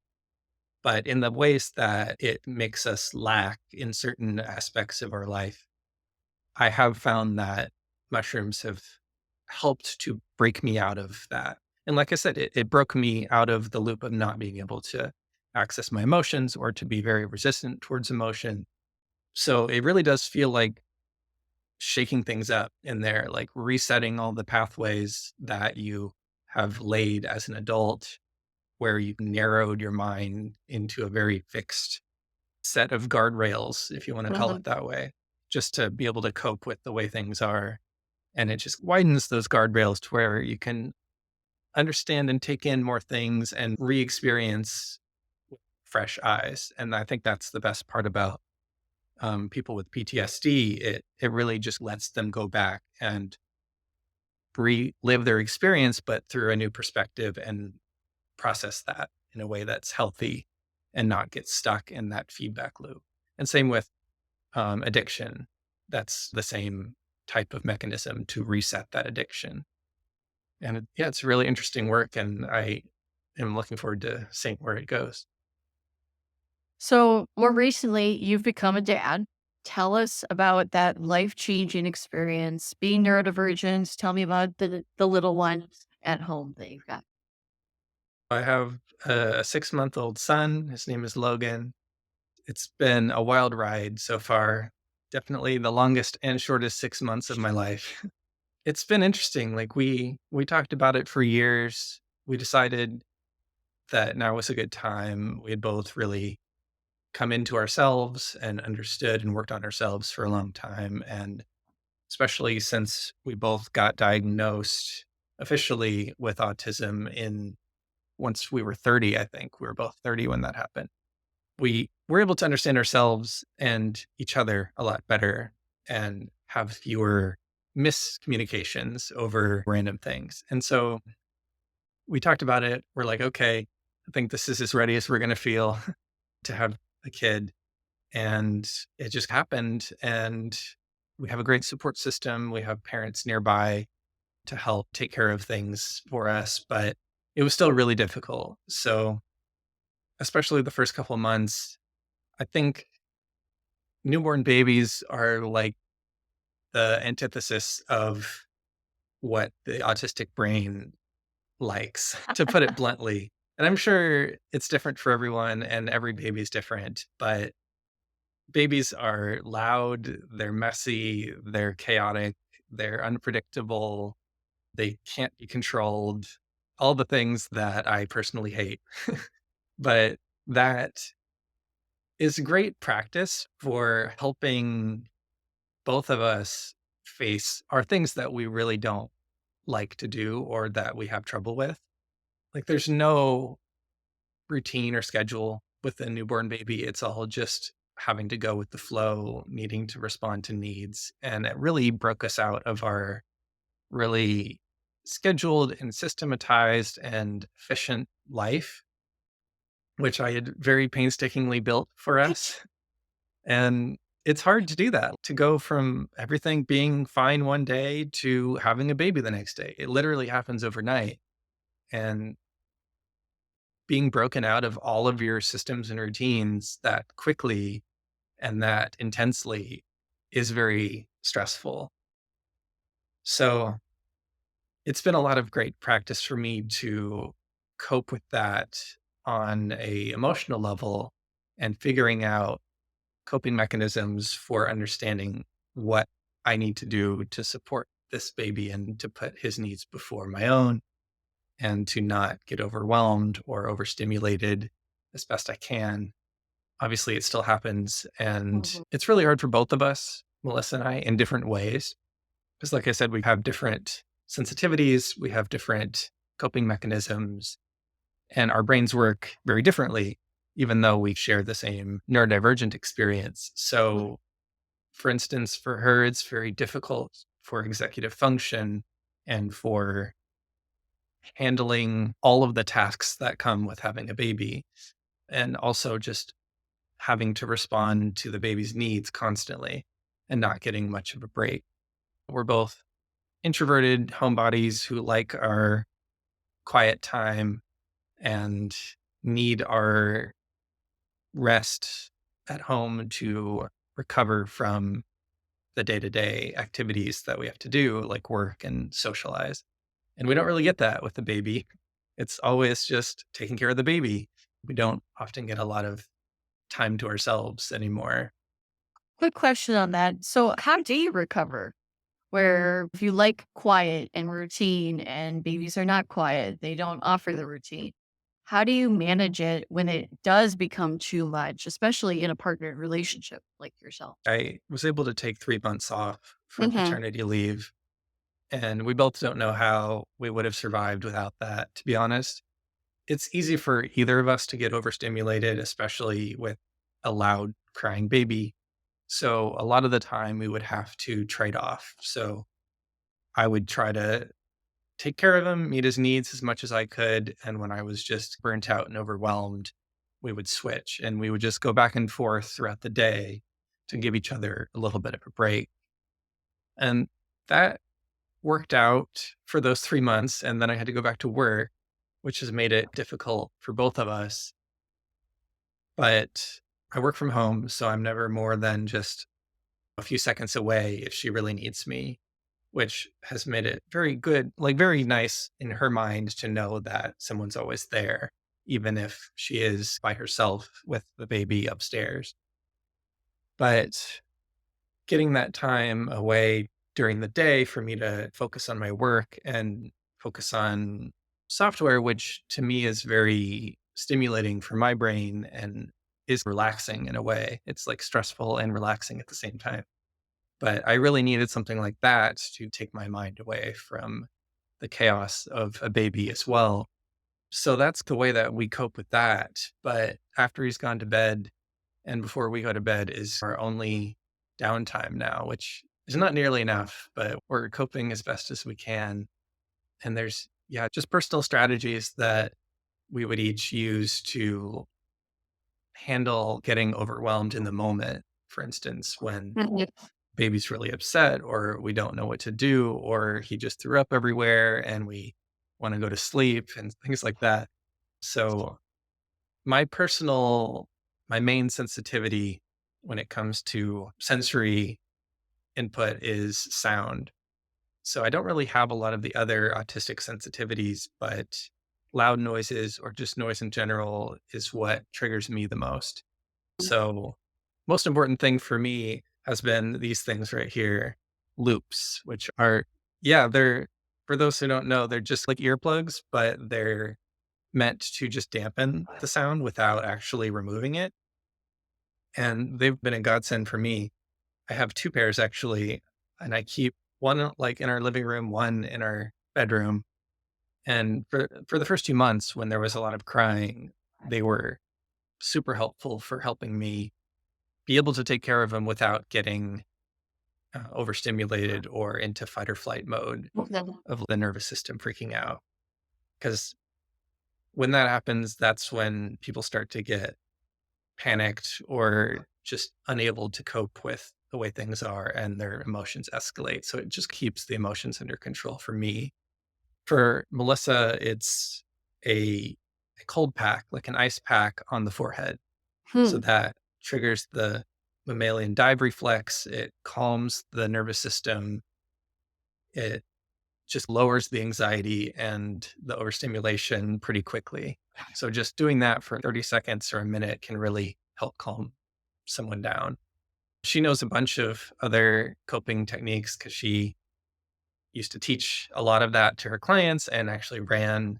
But in the ways that it makes us lack in certain aspects of our life, I have found that mushrooms have helped to break me out of that. And like I said, it broke me out of the loop of not being able to access my emotions or to be very resistant towards emotion. So it really does feel like shaking things up in there, like resetting all the pathways that you have laid as an adult, where you narrowed your mind into a very fixed set of guardrails, if you want to call Mhm. it that way, just to be able to cope with the way things are. And it just widens those guardrails to where you can understand and take in more things and re experience fresh eyes. And I think that's the best part about people with PTSD. It really just lets them go back and relive their experience, but through a new perspective and process that in a way that's healthy and not get stuck in that feedback loop. And same with addiction. That's the same type of mechanism to reset that addiction. And yeah, it's really interesting work. And I am looking forward to seeing where it goes. So, more recently, you've become a dad. Tell us about that life changing experience being neurodivergent. Tell me about the little one at home that you've got? I have a 6-month-old son. His name is Logan. It's been a wild ride so far. Definitely the longest and shortest 6 months of my life. It's been interesting. Like we talked about it for years. We decided that now was a good time. We had both really come into ourselves and understood and worked on ourselves for a long time. And especially since we both got diagnosed officially with autism in once we were 30, I think. We were both 30 when that happened. We were able to understand ourselves and each other a lot better and have fewer miscommunications over random things. And so we talked about it. We're like, okay, I think this is as ready as we're going to feel to have a kid. And it just happened. And we have a great support system. We have parents nearby to help take care of things for us, but it was still really difficult. So, especially the first couple of months, I think newborn babies are like the antithesis of what the autistic brain likes, to put it bluntly. And I'm sure it's different for everyone and every baby's different, but babies are loud, they're messy, they're chaotic, they're unpredictable, they can't be controlled, all the things that I personally hate. But that is great practice for helping both of us face our things that we really don't like to do or that we have trouble with. Like there's no routine or schedule with a newborn baby. It's all just having to go with the flow, needing to respond to needs. And it really broke us out of our really scheduled and systematized and efficient life, which I had very painstakingly built for us. And it's hard to do that, to go from everything being fine one day to having a baby the next day. It literally happens overnight. And being broken out of all of your systems and routines that quickly and that intensely is very stressful. So it's been a lot of great practice for me to cope with that on a emotional level and figuring out coping mechanisms for understanding what I need to do to support this baby and to put his needs before my own and to not get overwhelmed or overstimulated as best I can. Obviously, it still happens. And Mhm. it's really hard for both of us, Melissa and I, in different ways. Because, like I said, we have different sensitivities, we have different coping mechanisms, and our brains work very differently, even though we share the same neurodivergent experience. So, for instance, for her, it's very difficult for executive function and for handling all of the tasks that come with having a baby, and also just having to respond to the baby's needs constantly and not getting much of a break. We're both introverted homebodies who like our quiet time and need our rest at home to recover from the day to day activities that we have to do, like work and socialize. And we don't really get that with the baby. It's always just taking care of the baby. We don't often get a lot of time to ourselves anymore. Quick question on that. So, how do you recover? Where if you like quiet and routine and babies are not quiet, they don't offer the routine. How do you manage it when it does become too much, especially in a partnered relationship like yourself? I was able to take 3 months off for Hmm. paternity leave, and we both don't know how we would have survived without that, to be honest. It's easy for either of us to get overstimulated, especially with a loud crying baby. So a lot of the time we would have to trade off. So I would try to take care of him, meet his needs as much as I could. And when I was just burnt out and overwhelmed, we would switch and we would just go back and forth throughout the day to give each other a little bit of a break. And that worked out for those 3 months. And then I had to go back to work, which has made it difficult for both of us. But I work from home, so I'm never more than just a few seconds away if she really needs me, which has made it very good, like very nice in her mind to know that someone's always there, even if she is by herself with the baby upstairs. But getting that time away during the day for me to focus on my work and focus on software, which to me is very stimulating for my brain and is relaxing in a way. It's like stressful and relaxing at the same time. But I really needed something like that to take my mind away from the chaos of a baby as well. So that's the way that we cope with that. But after he's gone to bed and before we go to bed is our only downtime now, which is not nearly enough, but we're coping as best as we can. And there's, yeah, just personal strategies that we would each use to handle getting overwhelmed in the moment. For instance, when Mhm. baby's really upset or we don't know what to do or he just threw up everywhere and we want to go to sleep and things like that. So my personal my main sensitivity when it comes to sensory input is sound. So I don't really have a lot of the other autistic sensitivities, but loud noises or just noise in general is what triggers me the most. So most important thing for me has been these things right here, loops, which are, yeah, they're, for those who don't know, they're just like earplugs, but they're meant to just dampen the sound without actually removing it. And they've been a godsend for me. I have two pairs actually, and I keep one like in our living room, one in our bedroom. And for the first 2 months when there was a lot of crying, they were super helpful for helping me be able to take care of him without getting overstimulated or into fight or flight mode Mhm. of the nervous system freaking out. Because when that happens, that's when people start to get panicked or just unable to cope with the way things are and their emotions escalate. So it just keeps the emotions under control for me. For Melissa, it's a cold pack, like an ice pack on the forehead. So Hmm. that triggers the mammalian dive reflex. It calms the nervous system. It just lowers the anxiety and the overstimulation pretty quickly. So just doing that for 30 seconds or a minute can really help calm someone down. She knows a bunch of other coping techniques because she used to teach a lot of that to her clients and actually ran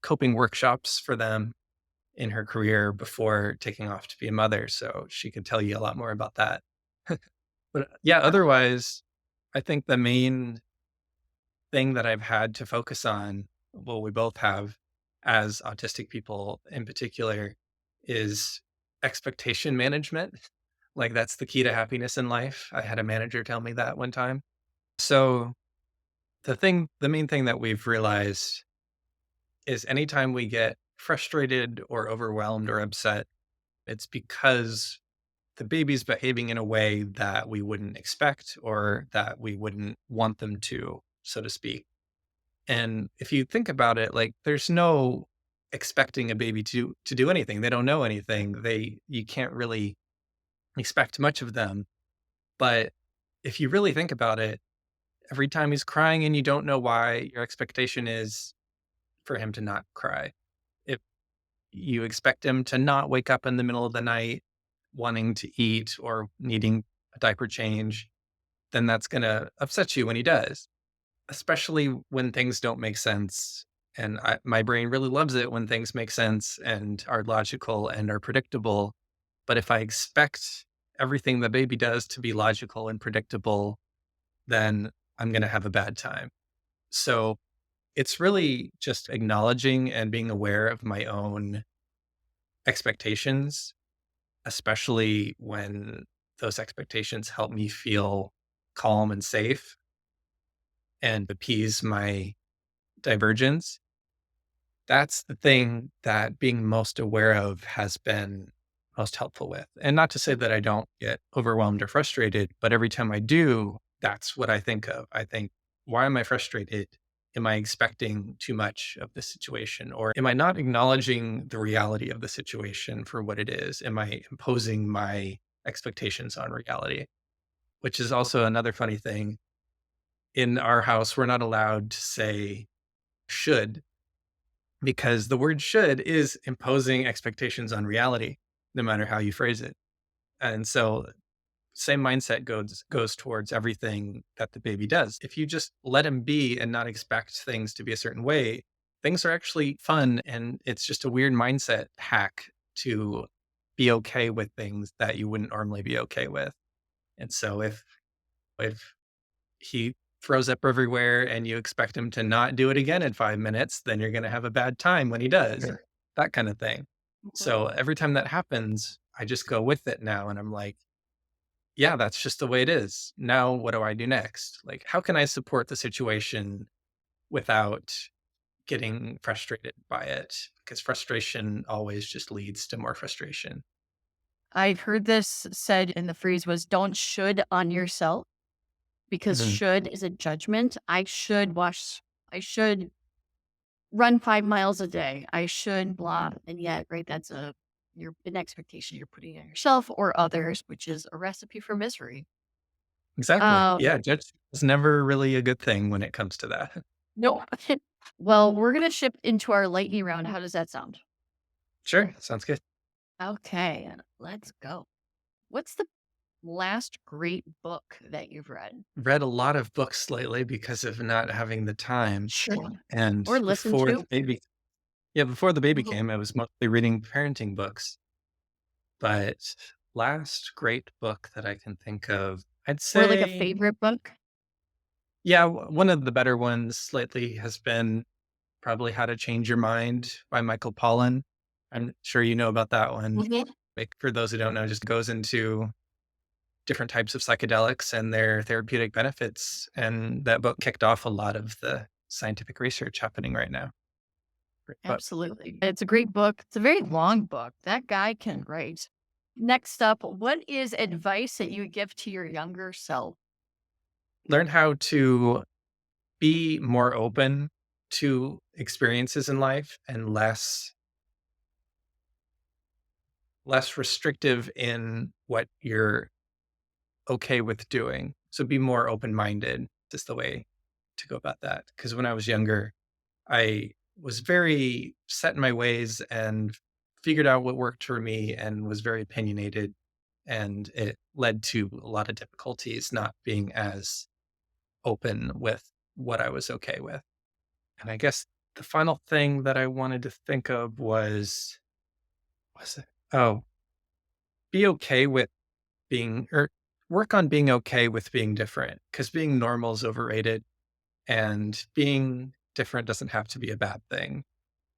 coping workshops for them in her career before taking off to be a mother. So she could tell you a lot more about that. But yeah, otherwise, I think the main thing that I've had to focus on, well, we both have as autistic people in particular, is expectation management. Like that's the key to happiness in life. I had a manager tell me that one time. So the main thing that we've realized is anytime we get frustrated or overwhelmed or upset, it's because the baby's behaving in a way that we wouldn't expect or that we wouldn't want them to, so to speak. And if you think about it, like there's no expecting a baby to do anything. They don't know anything. You can't really expect much of them. But if you really think about it, every time he's crying and you don't know why, your expectation is for him to not cry. If you expect him to not wake up in the middle of the night wanting to eat or needing a diaper change, then that's going to upset you when he does, especially when things don't make sense. And my brain really loves it when things make sense and are logical and are predictable. But if I expect everything the baby does to be logical and predictable, then I'm going to have a bad time. So it's really just acknowledging and being aware of my own expectations, especially when those expectations help me feel calm and safe and appease my divergence. That's the thing that being most aware of has been most helpful with. And not to say that I don't get overwhelmed or frustrated, but every time I do, that's what I think of. I think, why am I frustrated? Am I expecting too much of the situation? Or am I not acknowledging the reality of the situation for what it is? Am I imposing my expectations on reality? Which is also another funny thing in our house, we're not allowed to say should, because the word should is imposing expectations on reality, no matter how you phrase it. And so same mindset goes towards everything that the baby does. If you just let him be and not expect things to be a certain way, things are actually fun, and it's just a weird mindset hack to be okay with things that you wouldn't normally be okay with. And so if he throws up everywhere and you expect him to not do it again in 5 minutes, then you're going to have a bad time when he does. Sure. That kind of thing. So every time that happens, I just go with it now. And I'm like, yeah, that's just the way it is. Now, what do I do next? Like, how can I support the situation without getting frustrated by it? Because frustration always just leads to more frustration. I've heard this said, and the phrase was, don't should on yourself, because Mhm. should is a judgment. I should run 5 miles a day. I should blah. And yet, right, that's an expectation you're putting on yourself or others, which is a recipe for misery. Exactly. Um, Yeah, judge is never really a good thing when it comes to that. no. Well, we're going to shift into our lightning round. How does that sound? Sure, sounds good. Okay, let's go. What's the last great book that you've read? Read a lot of books lately because of not having the time. Sure. And Or listen before to? the baby, yeah, before the baby Mhm. came, I was mostly reading parenting books. But last great book that I can think of, I'd Or like a say, favorite book? yeah, one of the better ones lately has been probably How to Change Your Mind by Michael Pollan. I'm sure you know about that one. Mhm. Like, for those who don't know, just goes into different types of psychedelics and their therapeutic benefits. And that book kicked off a lot of the scientific research happening right now. Great book. Absolutely. It's a great book. It's a very long book. That guy can write. Next up, what is advice that you would give to your younger self? Learn how to be more open to experiences in life and less restrictive in what you're okay with doing. So be more open-minded is the way to go about that. Because when I was younger, I was very set in my ways and figured out what worked for me and was very opinionated. And it led to a lot of difficulties not being as open with what I was okay with. And I guess the final thing that I wanted to think of was it? Oh, be okay with being, or work on being okay with being different, because being normal is overrated and being different doesn't have to be a bad thing.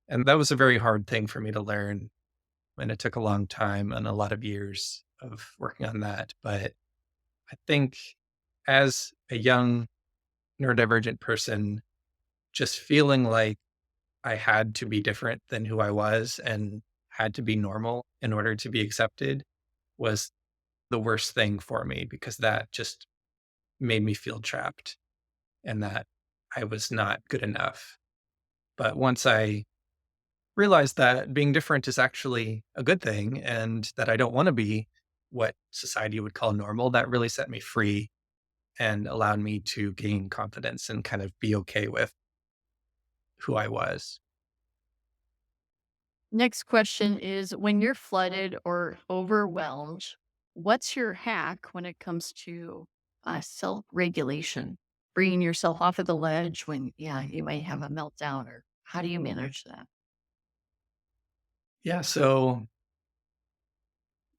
And that was a very hard thing for me to learn, and it took a long time and a lot of years of working on that. But I think as a young neurodivergent person, just feeling like I had to be different than who I was and had to be normal in order to be accepted was the worst thing for me, because that just made me feel trapped and that I was not good enough. But once I realized that being different is actually a good thing and that I don't want to be what society would call normal, that really set me free and allowed me to gain confidence and kind of be okay with who I was. Next question is, when you're flooded or overwhelmed, what's your hack when it comes to self regulation? Bringing yourself off of the ledge when, yeah, you might have a meltdown, or how do you manage that? Yeah. So,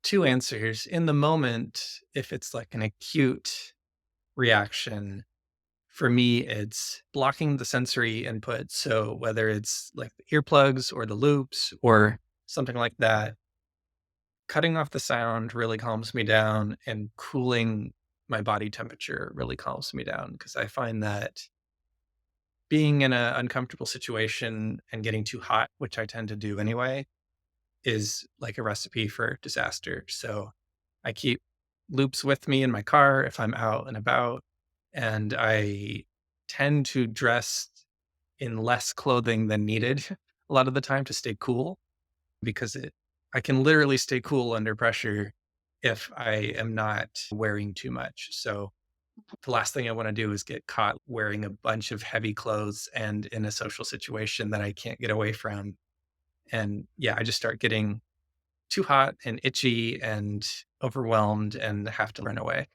two answers. In the moment, if it's like an acute reaction, for me, it's blocking the sensory input. So, whether it's like the earplugs or the loops or something like that, cutting off the sound really calms me down, and cooling my body temperature really calms me down, because I find that being in an uncomfortable situation and getting too hot, which I tend to do anyway, is like a recipe for disaster. So I keep loops with me in my car if I'm out and about, and I tend to dress in less clothing than needed a lot of the time to stay cool, because it I can literally stay cool under pressure if I am not wearing too much. So The last thing I want to do is get caught wearing a bunch of heavy clothes and in a social situation that I can't get away from. And yeah, I just start getting too hot and itchy and overwhelmed and have to run away.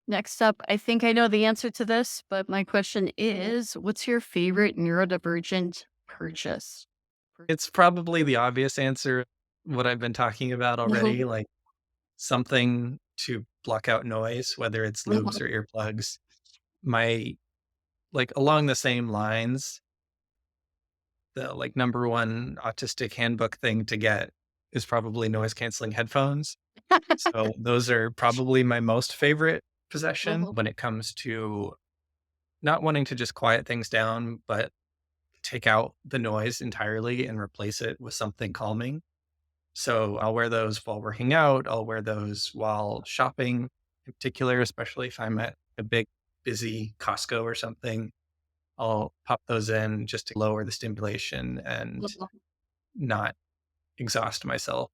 Next up, I think I know the answer to this, but my question is, what's your favorite neurodivergent purchase? It's probably the obvious answer, what I've been talking about already, like something to block out noise, whether it's loops or earplugs. My like along the same lines, the like number one autistic handbook thing to get is probably noise canceling headphones. So those are probably my most favorite possession when it comes to not wanting to just quiet things down, but take out the noise entirely and replace it with something calming. So I'll wear those while working out. I'll wear those while shopping, in particular, especially if I'm at a big, busy Costco or something. I'll pop those in just to lower the stimulation and not exhaust myself.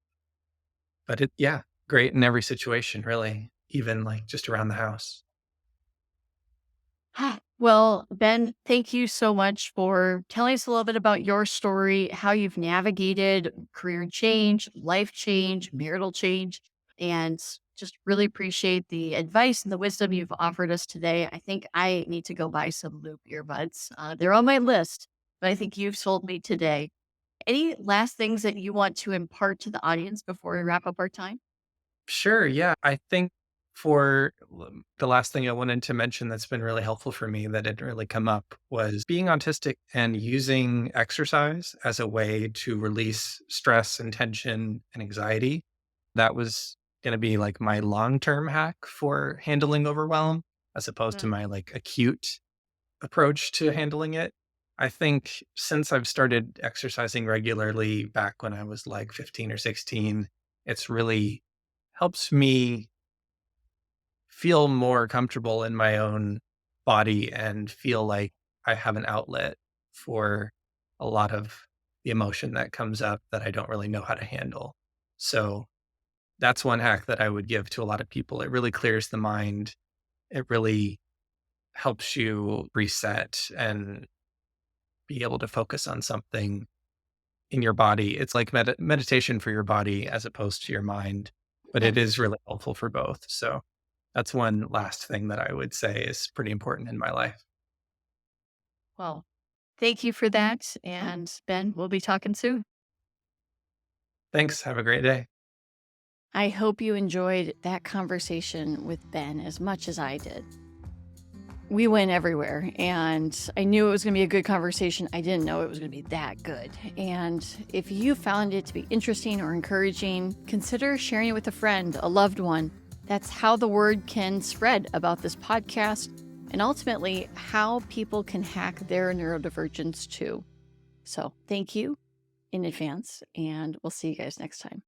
But yeah, great in every situation, really, even like just around the house. Well, Ben, thank you so much for telling us a little bit about your story, how you've navigated career change, life change, marital change, and just really appreciate the advice and the wisdom you've offered us today. I think I need to go buy some loop earbuds. They're on my list, but I think you've sold me today. Any last things that you want to impart to the audience before we wrap up our time? Sure. Yeah. I think for the last thing I wanted to mention that's been really helpful for me that didn't really come up was being autistic and using exercise as a way to release stress and tension and anxiety. That was going to be like my long term hack for handling overwhelm as opposed to my like acute approach to handling it. I think since I've started exercising regularly back when I was like 15 or 16, it's really helps me feel more comfortable in my own body and feel like I have an outlet for a lot of the emotion that comes up that I don't really know how to handle. So that's one hack that I would give to a lot of people. It really clears the mind. It really helps you reset and be able to focus on something in your body. It's like meditation for your body as opposed to your mind, but it is really helpful for both. So that's one last thing that I would say is pretty important in my life. Well, thank you for that. And Ben, we'll be talking soon. Thanks. Have a great day. I hope you enjoyed that conversation with Ben as much as I did. We went everywhere, and I knew it was going to be a good conversation. I didn't know it was going to be that good. And if you found it to be interesting or encouraging, consider sharing it with a friend, a loved one. That's how the word can spread about this podcast and ultimately how people can hack their neurodivergence too. So thank you in advance, and we'll see you guys next time.